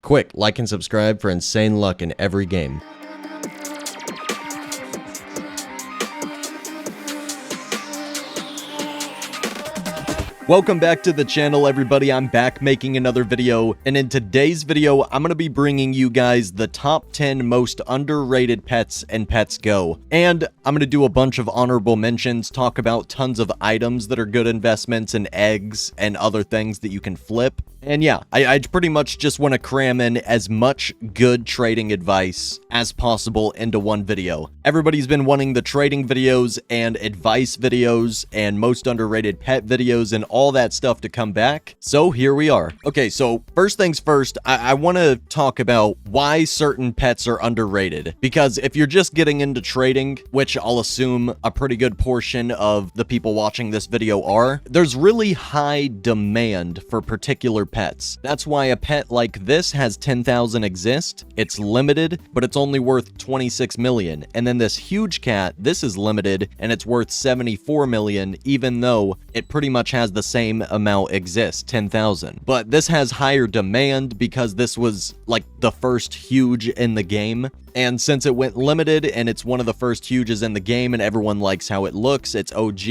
Quick, like and subscribe for insane luck in every game. Welcome back to the channel, everybody. I'm back making another video, and in today's video, I'm going to be bringing you guys the top 10 most underrated pets in Pets Go. And I'm going to do a bunch of honorable mentions, talk about tons of items that are good investments and eggs and other things that you can flip. And yeah, I pretty much just want to cram in as much good trading advice as possible into one video. Everybody's been wanting the trading videos and advice videos and most underrated pet videos and all that stuff to come back. So here we are. Okay, so first things first, I want to talk about why certain pets are underrated. Because if you're just getting into trading, which I'll assume a pretty good portion of the people watching this video are, there's really high demand for particular pets. That's why a pet like this has 10,000 exist. It's limited, but it's only worth 26 million. And then this huge cat, this is limited and it's worth 74 million, even though it pretty much has the same amount exist, 10,000. But this has higher demand because this was like the first huge in the game. And since it went limited and it's one of the first huges in the game and everyone likes how it looks, it's OG,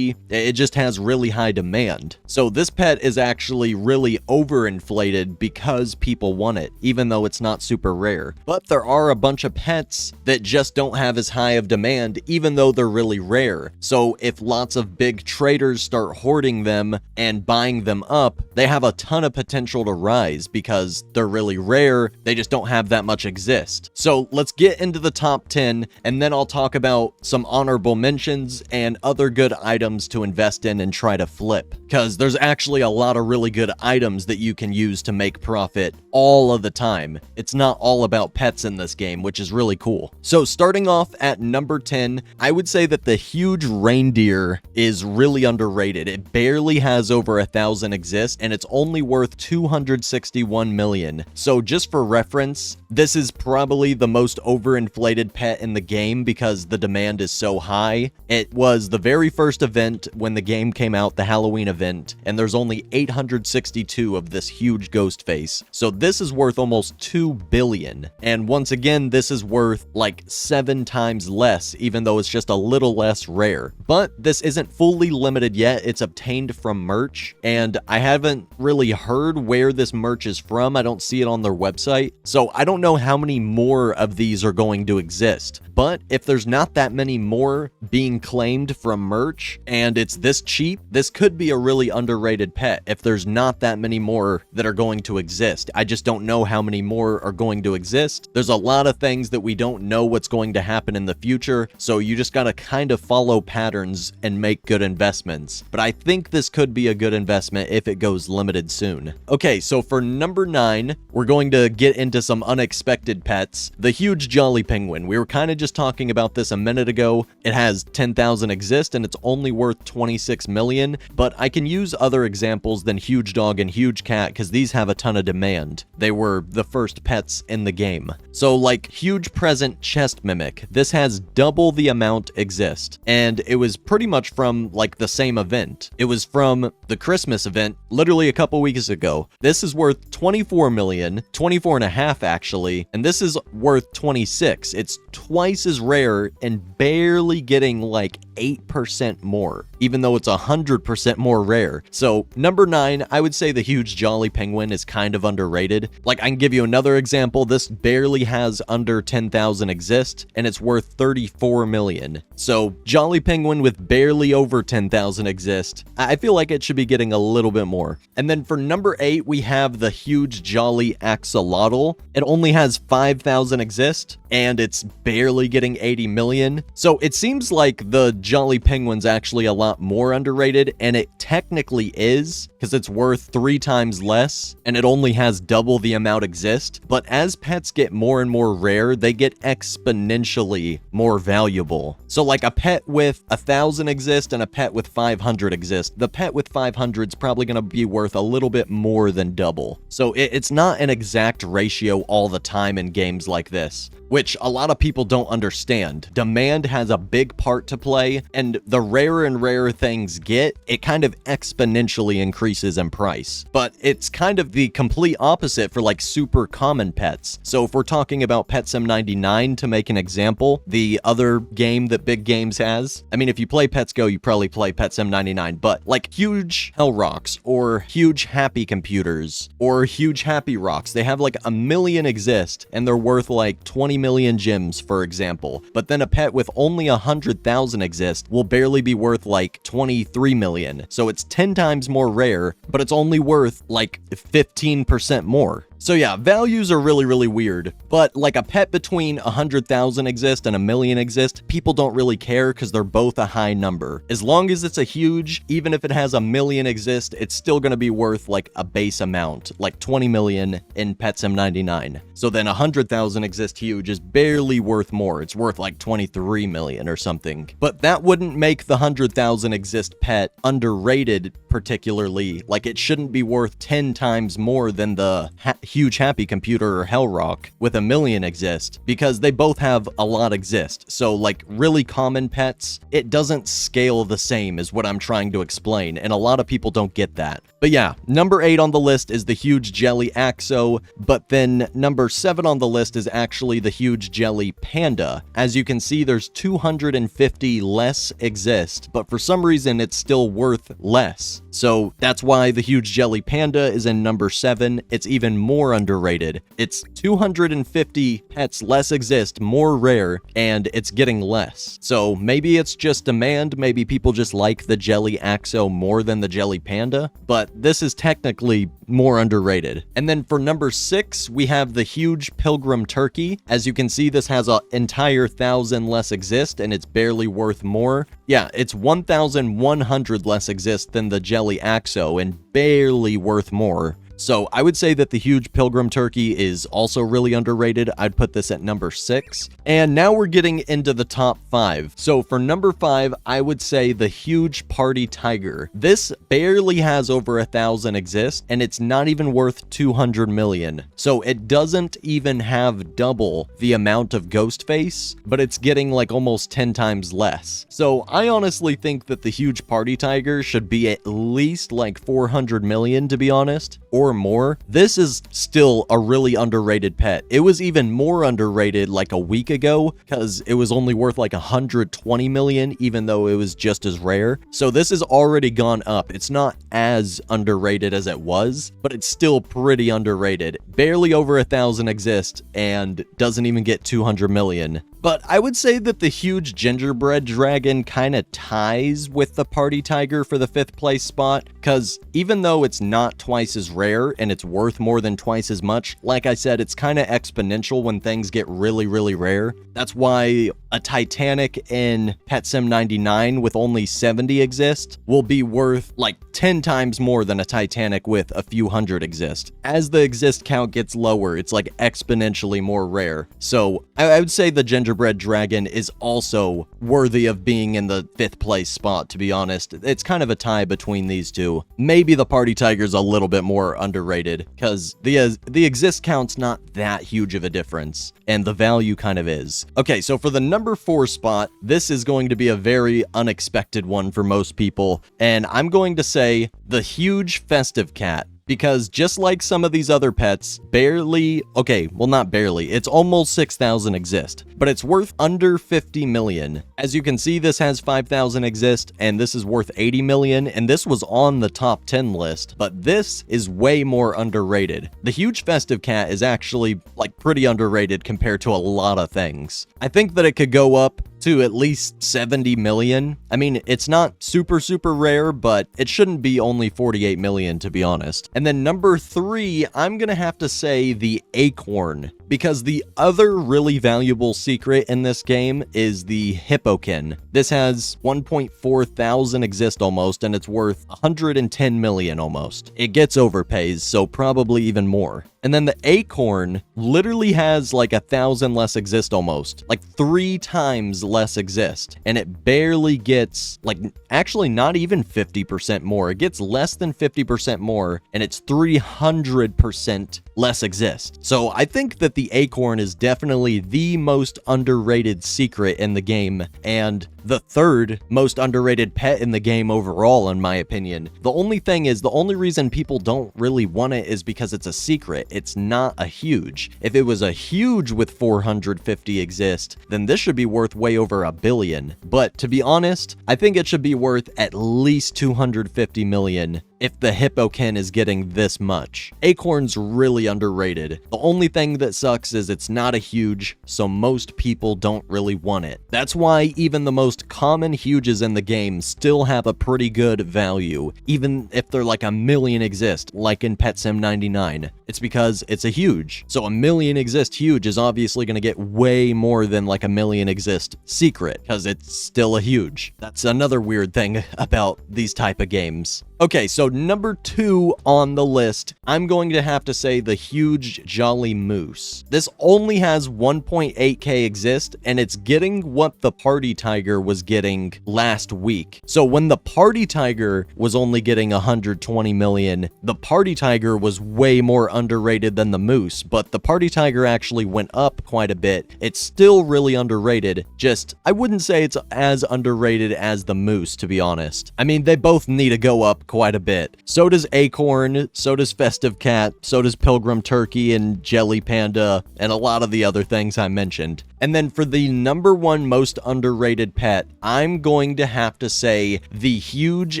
it just has really high demand. So this pet is actually really overinflated because people want it, even though it's not super rare. But there are a bunch of pets that just don't have as high of demand, even though they're really rare. So if lots of big traders start hoarding them and buying them up, they have a ton of potential to rise because they're really rare, they just don't have that much exist. So let's get into the top 10, and then I'll talk about some honorable mentions and other good items to invest in and try to flip, because there's actually a lot of really good items that you can use to make profit all of the time. It's not all about pets in this game, which is really cool. So starting off at number 10, I would say that the huge reindeer is really underrated. It barely has over 1,000 exist, and it's only worth 261 million. So just for reference, this is probably the most overinflated pet in the game because the demand is so high. It was the very first event when the game came out, the Halloween event, and there's only 862 of this huge ghost face. So this is worth almost 2 billion. And once again, this is worth like 7 times less, even though it's just a little less rare. But this isn't fully limited yet. It's obtained from merch, and I haven't really heard where this merch is from. I don't see it on their website. So I don't know how many more of these are going to exist. But if there's not that many more being claimed from merch and it's this cheap, this could be a really underrated pet if there's not that many more that are going to exist. I just don't know how many more are going to exist. There's a lot of things that we don't know what's going to happen in the future, so you just gotta kind of follow patterns and make good investments. But I think this could be a good investment if it goes limited soon. Okay, so for number 9, we're going to get into some unexpected pets. The huge jolly penguin. We were kind of just talking about this a minute ago. It has 10,000 exist and it's only worth 26 million, but I can use other examples than huge dog and huge cat because these have a ton of demand. They were the first pets in the game. So like huge present chest mimic, this has double the amount exist, and it was pretty much from like the same event. It was from the Christmas event literally a couple weeks ago. This is worth 24 million, 24 and a half actually, and this is worth 26. It's twice as rare and barely getting like 8% more, even though it's 100% more rare. So number 9, I would say the huge jolly penguin is kind of underrated. Like I can give you another example. This barely has under 10,000 exist and it's worth 34 million. So jolly penguin with barely over 10,000 exist, I feel like it should be getting a little bit more. And then for number 8, we have the huge jolly axolotl. It only has 5,000 exist and it's barely getting 80 million. So it seems like the jolly penguin's actually a lot more underrated, and it technically is because it's worth 3 times less and it only has double the amount exist. But as pets get more and more rare, they get exponentially more valuable. So like a pet with 1,000 exist and a pet with 500 exist. The pet with 500 is probably going to be worth a little bit more than double. So it's not an exact ratio all the time in games like this, which a lot of people don't understand. Demand has a big part to play, and the rarer and rarer things get, it kind of exponentially increases increases in price. But it's kind of the complete opposite for like super common pets. So if we're talking about Pet Sim 99 to make an example, the other game that Big Games has, I mean, if you play Pets Go, you probably play Pet Sim 99, but like huge Hell Rocks or huge Happy Computers or huge Happy Rocks, they have like a million exist and they're worth like 20 million gems, for example. But then a pet with only 100,000 exist will barely be worth like 23 million. So it's 10 times more rare, but it's only worth like 15% more. So yeah, values are really, really weird, but like a pet between 100,000 exist and a million exist, people don't really care because they're both a high number. As long as it's a huge, even if it has a million exist, it's still going to be worth like a base amount, like 20 million in Pet Sim 99. So then 100,000 exist huge is barely worth more. It's worth like 23 million or something. But that wouldn't make the 100,000 exist pet underrated particularly. Like it shouldn't be worth 10 times more than the huge Happy Computer or Hell Rock with a million exist, because they both have a lot exist. So like really common pets, it doesn't scale the same is what I'm trying to explain, and a lot of people don't get that. But yeah, number 8 on the list is the huge jelly Axo, but then number 7 on the list is actually the huge jelly Panda. As you can see, there's 250 less exist, but for some reason it's still worth less. So that's why the huge jelly Panda is in number 7. It's even more underrated. It's 250 pets less exist, more rare, and it's getting less. So maybe it's just demand, maybe people just like the jelly Axo more than the jelly Panda, but this is technically more underrated. And then for number 6, we have the huge pilgrim turkey. As you can see, this has an entire 1,000 less exist, and it's barely worth more. Yeah, it's 1,100 less exist than the jelly Axo, and barely worth more. So I would say that the huge pilgrim turkey is also really underrated. I'd put this at number 6. And now we're getting into the top 5. So for number 5, I would say the huge party tiger. This barely has over 1,000 exist, and it's not even worth 200 million. So it doesn't even have double the amount of ghost face, but it's getting like almost 10 times less. So I honestly think that the huge party tiger should be at least like 400 million, to be honest, or more. This is still a really underrated pet. It was even more underrated like a week ago because it was only worth like 120 million, even though it was just as rare. So this has already gone up. It's not as underrated as it was, but it's still pretty underrated. Barely over 1,000 exist and doesn't even get 200 million. But I would say that the huge gingerbread dragon kind of ties with the party tiger for the 5th place spot, because even though it's not twice as rare and it's worth more than twice as much, like I said, it's kind of exponential when things get really, really rare. That's why a Titanic in Pet Sim 99 with only 70 exist will be worth like 10 times more than a Titanic with a few hundred exist. As the exist count gets lower, it's like exponentially more rare. So I would say the gingerbread dragon is also worthy of being in the 5th place spot, to be honest. It's kind of a tie between these two. Maybe the party tiger's a little bit more underrated because the exist count's not that huge of a difference, and the value kind of is. Okay, so for the number 4 spot, this is going to be a very unexpected one for most people, and I'm going to say the huge festive cat. Because just like some of these other pets, not barely, it's almost 6,000 exist, but it's worth under 50 million. As you can see, this has 5,000 exist, and this is worth 80 million, and this was on the top 10 list, but this is way more underrated. The huge festive cat is actually like pretty underrated compared to a lot of things. I think that it could go up to at least 70 million. I mean, it's not super, super rare, but it shouldn't be only 48 million, to be honest. And then number 3, I'm gonna have to say the acorn, because the other really valuable secret in this game is the hippokin. This has 1.4 thousand exist almost, and it's worth 110 million almost. It gets overpays, so probably even more. And then the acorn literally has like 1,000 less exist almost, like 3 times less exist. And it barely gets, like, actually not even 50% more. It gets less than 50% more, and it's 300% less exist. So I think that the acorn is definitely the most underrated secret in the game, and the third most underrated pet in the game overall, in my opinion. The only thing is, the only reason people don't really want it is because it's a secret. It's not a huge. If it was a huge with 450 exist, then this should be worth way over $1 billion. But to be honest, I think it should be worth at least 250 million if the hippokin is getting this much. Acorn's really underrated. The only thing that sucks is it's not a huge, so most people don't really want it. That's why even the most common huges in the game still have a pretty good value, even if they're like 1 million exist, like in Pet Sim 99. It's because it's a huge. So 1 million exist huge is obviously going to get way more than like 1 million exist secret, because it's still a huge. That's another weird thing about these type of games. Okay, so number 2 on the list, I'm going to have to say the huge Jolly Moose. This only has 1.8k exist, and it's getting what the Party Tiger was getting last week. So when the Party Tiger was only getting 120 million, the Party Tiger was way more underrated than the Moose, but the Party Tiger actually went up quite a bit. It's still really underrated, just I wouldn't say it's as underrated as the Moose, to be honest. I mean, they both need to go up quite a bit. So does Acorn, so does Festive Cat, so does Pilgrim Turkey and Jelly Panda, and a lot of the other things I mentioned. And then for the number 1 most underrated pet, I'm going to have to say the huge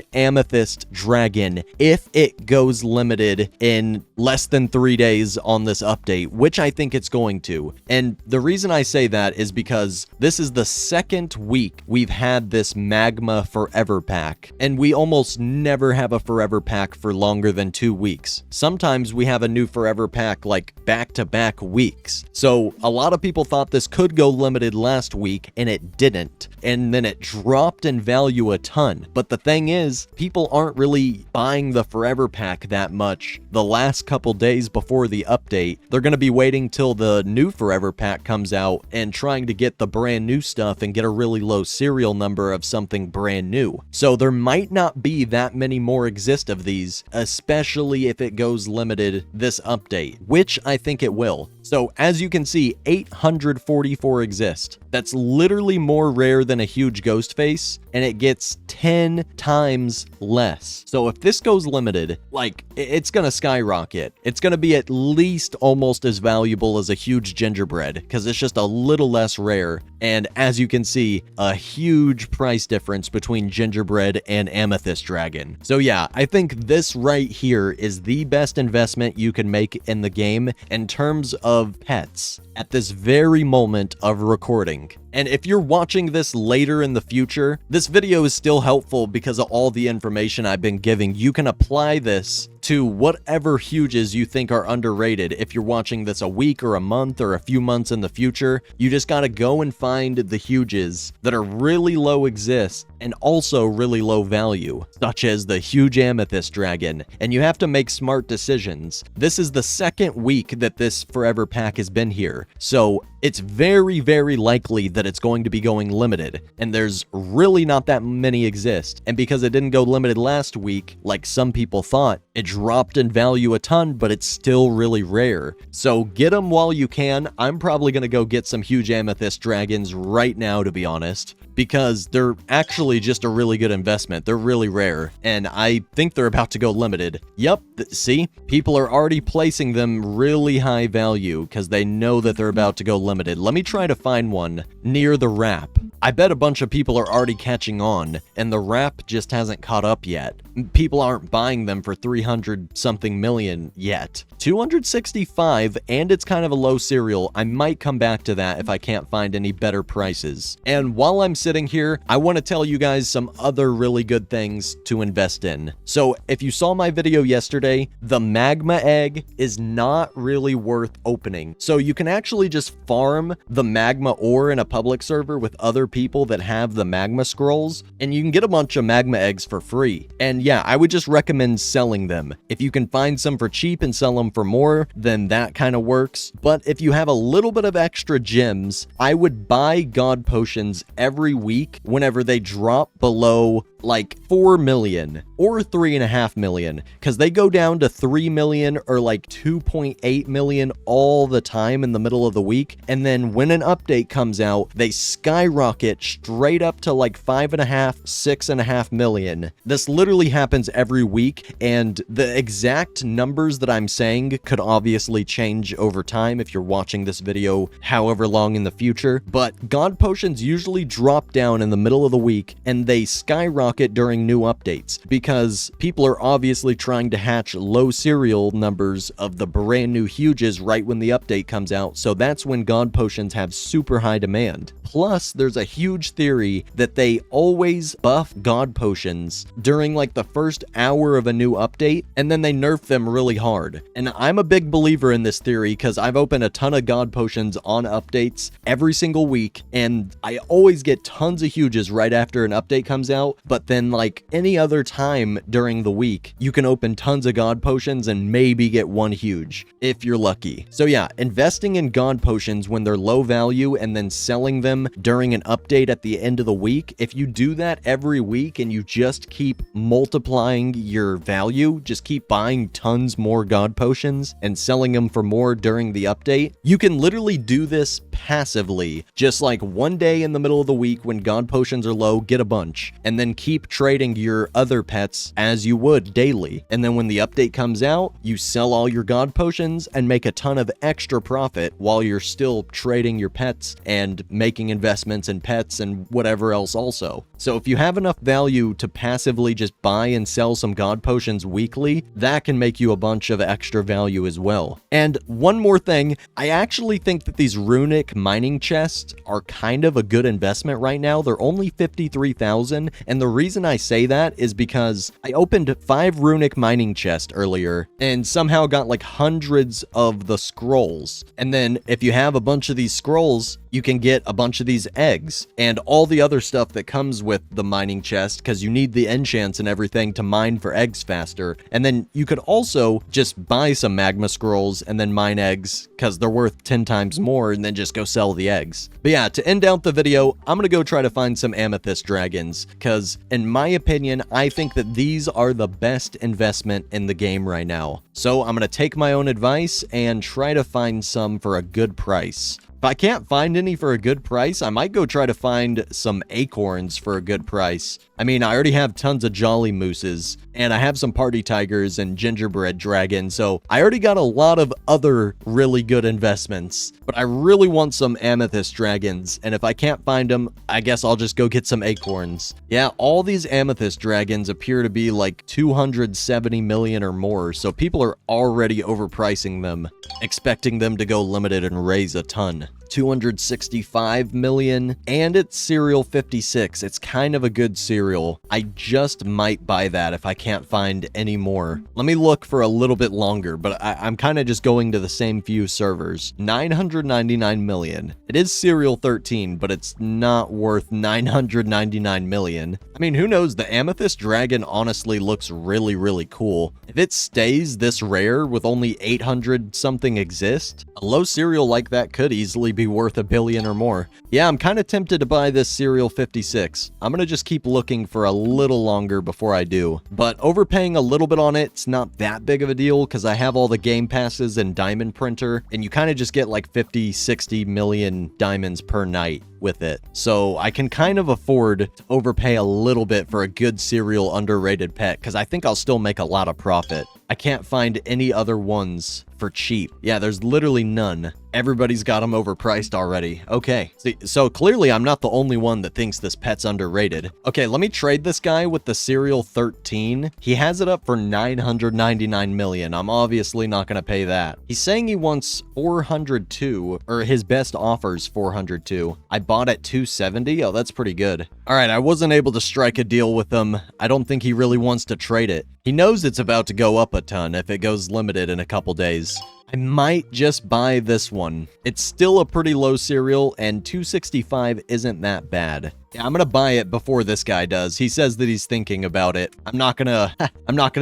amethyst dragon, if it goes limited in less than 3 days on this update, which I think it's going to. And the reason I say that is because this is the second week we've had this Magma Forever Pack, and we almost never have a Forever Pack for longer than 2 weeks. Sometimes we have a new Forever Pack like back-to-back weeks. So a lot of people thought this could go limited last week, and it didn't. And then it dropped in value a ton. But the thing is, people aren't really buying the Forever Pack that much the last couple days before the update. They're going to be waiting till the new Forever Pack comes out and trying to get the brand new stuff and get a really low serial number of something brand new. So there might not be that many more exist of these, especially if it goes limited this update, which I think it will. So as you can see, 844 exist. That's literally more rare than a huge ghost face, and it gets 10 times less. So if this goes limited, like, it's gonna skyrocket. It's gonna be at least almost as valuable as a huge gingerbread, because it's just a little less rare. And as you can see, a huge price difference between gingerbread and amethyst dragon. So yeah, I think this right here is the best investment you can make in the game in terms of pets at this very moment of recording. And if you're watching this later in the future, this video is still helpful because of all the information I've been giving. You can apply this to whatever huges you think are underrated. If you're watching this a week or a month or a few months in the future, you just gotta go and find the huges that are really low exist and also really low value, such as the huge amethyst dragon, and you have to make smart decisions. This is the second week that this Forever Pack has been here, so it's very, very likely that it's going to be going limited, and there's really not that many exist. And because it didn't go limited last week, like some people thought, it dropped in value a ton, but it's still really rare. So get them while you can. I'm probably going to go get some huge amethyst dragons right now, to be honest, because they're actually just a really good investment. They're really rare, and I think they're about to go limited. Yep, see? People are already placing them really high value because they know that they're about to go limited. Let me try to find one near the wrap. I bet a bunch of people are already catching on, and the wrap just hasn't caught up yet. People aren't buying them for 300 something million yet. 265, and it's kind of a low serial. I might come back to that if I can't find any better prices. And while I'm sitting here, I want to tell you guys some other really good things to invest in. So if you saw my video yesterday, the magma egg is not really worth opening. So you can actually just farm the magma ore in a public server with other people that have the magma scrolls, and you can get a bunch of magma eggs for free. And yeah, I would just recommend selling them. If you can find some for cheap and sell them for more, then that kind of works. But if you have a little bit of extra gems, I would buy god potions every week whenever they drop below like 4 million or 3.5 million, because they go down to 3 million or like 2.8 million all the time in the middle of the week. And then when an update comes out, they skyrocket straight up to like 5.5, 6.5 million. This literally happens every week, and the exact numbers that I'm saying could obviously change over time if you're watching this video however long in the future. But god potions usually drop down in the middle of the week, and they skyrocket during new updates because people are obviously trying to hatch low serial numbers of the brand new huges right when the update comes out. So that's when god potions have super high demand. Plus, there's a huge theory that they always buff god potions during like the first hour of a new update, and then they nerf them really hard. And I'm a big believer in this theory because I've opened a ton of god potions on updates every single week, and I always get tons of huges right after an update comes out. But then like any other time during the week, you can open tons of god potions and maybe get one huge if you're lucky. So yeah, investing in god potions when they're low value and then selling them during an update at the end of the week, if you do that every week and you just keep multiplying your value, just keep buying tons more god potions and selling them for more during the update, you can literally do this passively. Just like one day in the middle of the week when god potions are low, get a bunch, and then keep trading your other pets as you would daily. And then when the update comes out, you sell all your god potions and make a ton of extra profit while you're still trading your pets and making investments in pets and whatever else also. So if you have enough value to passively just buy and sell some god potions weekly, that can make you a bunch of extra value as well. And one more thing, I actually think that these runic mining chests are kind of a good investment right now. They're only 53,000, and the reason I say that is because I opened 5 runic mining chests earlier and somehow got like hundreds of the scrolls. And then if you have a bunch of these scrolls, you can get a bunch of these eggs and all the other stuff that comes with the mining chest, because you need the enchants and everything to mine for eggs faster. And then you could also just buy some magma scrolls and then mine eggs because they're worth 10 times more, and then just go sell the eggs. But yeah, to end out the video, I'm gonna go try to find some amethyst dragons, because in my opinion, I think that these are the best investment in the game right now. So I'm gonna take my own advice and try to find some for a good price. If I can't find any for a good price, I might go try to find some acorns for a good price. I mean, I already have tons of jolly mooses, and I have some party tigers and gingerbread dragons, so I already got a lot of other really good investments. But I really want some amethyst dragons, and if I can't find them, I guess I'll just go get some acorns. Yeah, all these amethyst dragons appear to be like 270 million or more, so people are already overpricing them, expecting them to go limited and raise a ton. 265 million, and it's serial 56. It's kind of a good serial. I just might buy that if I can't find any more. Let me look for a little bit longer, but I'm kind of just going to the same few servers. 999 million. It is serial 13, but it's not worth 999 million. I mean, who knows? The amethyst dragon honestly looks really, really cool. If it stays this rare with only 800 something exist, a low serial like that could easily be worth $1 billion or more. Yeah, I'm kind of tempted to buy this serial 56. I'm gonna just keep looking for a little longer before I do. But overpaying a little bit on it's not that big of a deal because I have all the game passes and diamond printer, and you kind of just get like 50, 60 million diamonds per night with it. So I can kind of afford to overpay a little bit for a good serial underrated pet because I think I'll still make a lot of profit. I I can't find any other ones for cheap. Yeah, there's literally none. Everybody's got them overpriced already. Okay, so clearly I'm not the only one that thinks this pet's underrated. Okay, let me trade this guy with the Serial 13. He has it up for 999 million. I'm obviously not going to pay that. He's saying he wants 402, or his best offer's 402. I bought at 270. Oh, that's pretty good. All right, I wasn't able to strike a deal with him. I don't think he really wants to trade it. He knows it's about to go up a ton if it goes limited in a couple days. I might just buy this one. It's still a pretty low serial, and 265 isn't that bad. Yeah, I'm gonna buy it before this guy does. He says that he's thinking about it. I'm not gonna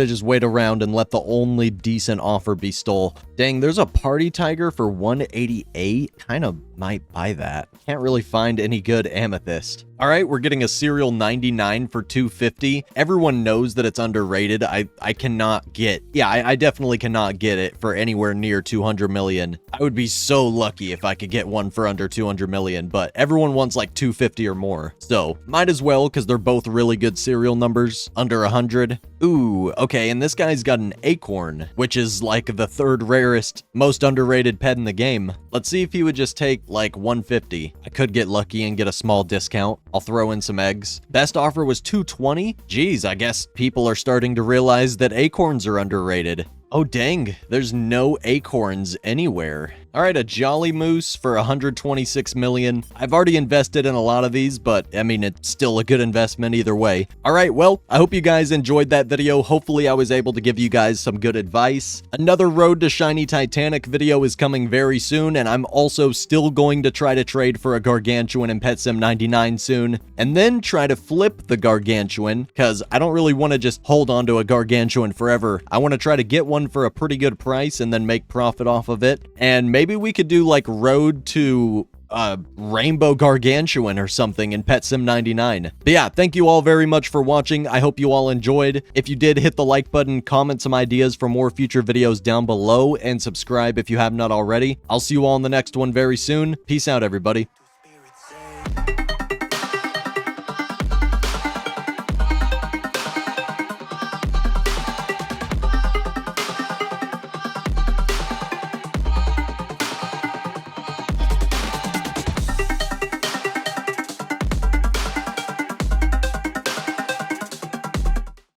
just wait around and let the only decent offer be stole. Dang, there's a party tiger for 188. Kind of might buy that. Can't really find any good amethyst. All right, we're getting a serial 99 for 250. Everyone knows that it's underrated. I cannot get, yeah, I definitely cannot get it for anywhere near 200 million. I would be so lucky if I could get one for under 200 million, but everyone wants like 250 or more. So might as well, because they're both really good serial numbers, under 100. Ooh, okay, and this guy's got an acorn, which is like the third rarest, most underrated pet in the game. Let's see if he would just take like 150. I could get lucky and get a small discount. I'll throw in some eggs. Best offer was 220. Geez, I guess people are starting to realize that acorns are underrated. Oh dang, there's no acorns anywhere. All right, a Jolly Moose for 126 million. I've already invested in a lot of these, but I mean, it's still a good investment either way. All right, well, I hope you guys enjoyed that video. Hopefully I was able to give you guys some good advice. Another Road to Shiny Titanic video is coming very soon, and I'm also still going to try to trade for a gargantuan in PetSim 99 soon, and then try to flip the gargantuan, because I don't really want to just hold on to a gargantuan forever. I want to try to get one for a pretty good price and then make profit off of it. And maybe we could do like Road to Rainbow Gargantuan or something in PetSim 99. But yeah, thank you all very much for watching. I hope you all enjoyed. If you did, hit the like button, comment some ideas for more future videos down below, and subscribe if you have not already. I'll see you all in the next one very soon. Peace out, everybody.